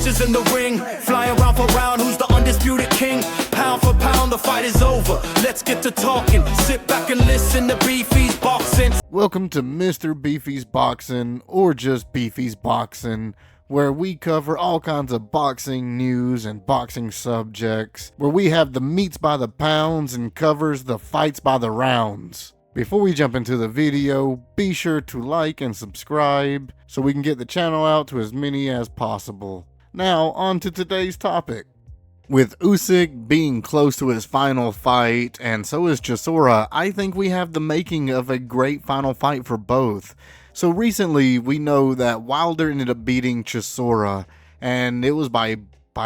punches in the ring, flying round for round, who's the undisputed king? Pound for pound, the fight is over. Let's get to talking. Sit back and listen to BeefysBoxing. Welcome to Mr. Beefy's Boxing, or just Beefy's Boxing, where we cover all kinds of boxing news and boxing subjects, where we have the meats by the pounds and covers the fights by the rounds. Before we jump into the video, be sure to like and subscribe so we can get the channel out to as many as possible. Now, on to today's topic. With Usyk being close to his final fight, and so is CHisora, I think we have the making of a great final fight for both. So recently, we know that Wilder ended up beating CHisora, and it was by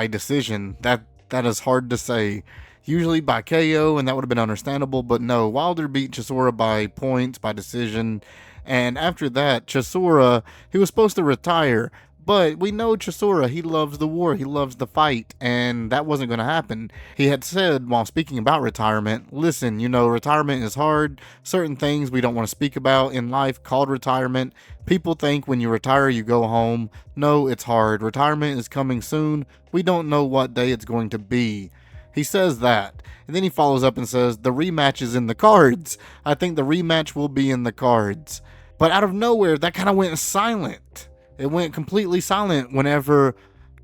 decision. That is hard to say. Usually by KO, and that would have been understandable, but no, Wilder beat CHisora by points, by decision, and after that, CHisora, he was supposed to retire, but we know CHisora, he loves the war, he loves the fight, and that wasn't going to happen. He had said, while speaking about retirement, listen, you know, retirement is hard, certain things we don't want to speak about in life called retirement. People think when you retire, you go home. No, it's hard. Retirement is coming soon. We don't know what day it's going to be. He says that, and then he follows up and says, the rematch is in the cards. I think the rematch will be in the cards. But out of nowhere, that kind of went silent. It went completely silent whenever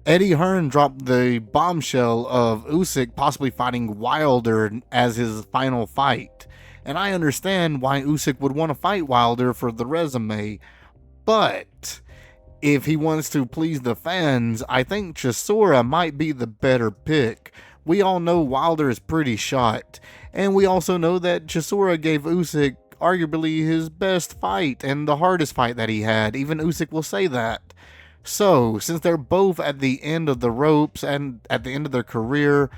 Eddie Hearn dropped the bombshell of Usyk possibly fighting Wilder as his final fight. And I understand why Usyk would want to fight Wilder for the resume, but if he wants to please the fans, I think CHisora might be the better pick. We all know Wilder is pretty shot, and we also know that CHisora gave Usyk arguably his best fight and the hardest fight that he had. Even Usyk will say that. So, since they're both at the end of the ropes and at the end of their career,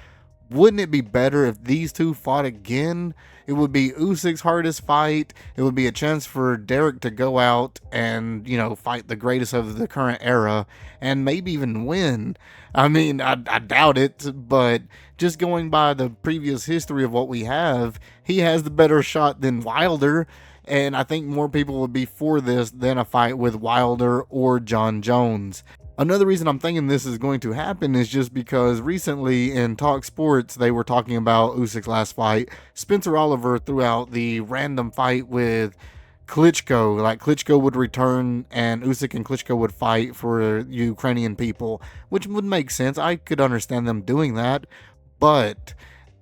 wouldn't it be better if these two fought again? It would be Usyk's hardest fight. It would be a chance for Derek to go out and, you know, fight the greatest of the current era and maybe even win. I mean, I doubt it, but just going by the previous history of what we have, he has the better shot than Wilder, and I think more people would be for this than a fight with Wilder or Jon Jones. Another reason I'm thinking this is going to happen is just because recently in Talk Sports, they were talking about Usyk's last fight. Spencer Oliver threw out the random fight with Klitschko, like Klitschko would return and Usyk and Klitschko would fight for Ukrainian people, which would make sense. I could understand them doing that, but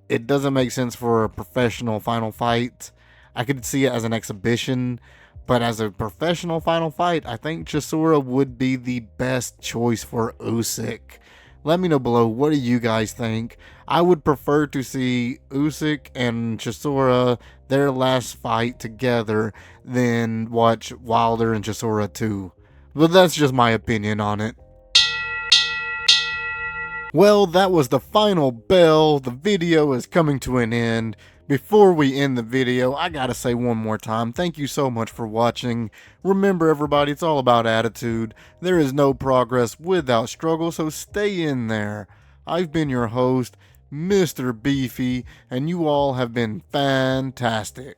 it doesn't make sense for a professional final fight. I could see it as an exhibition, but as a professional final fight, I think CHisora would be the best choice for Usyk. Let me know below, what do you guys think? I would prefer to see Usyk and CHisora, their last fight together, than watch Wilder and CHisora 2. But that's just my opinion on it. Well, that was the final bell. The video is coming to an end. Before we end the video, I gotta say one more time, thank you so much for watching. Remember everybody, it's all about attitude. There is no progress without struggle, so stay in there. I've been your host, Mr. Beefy, and you all have been fantastic.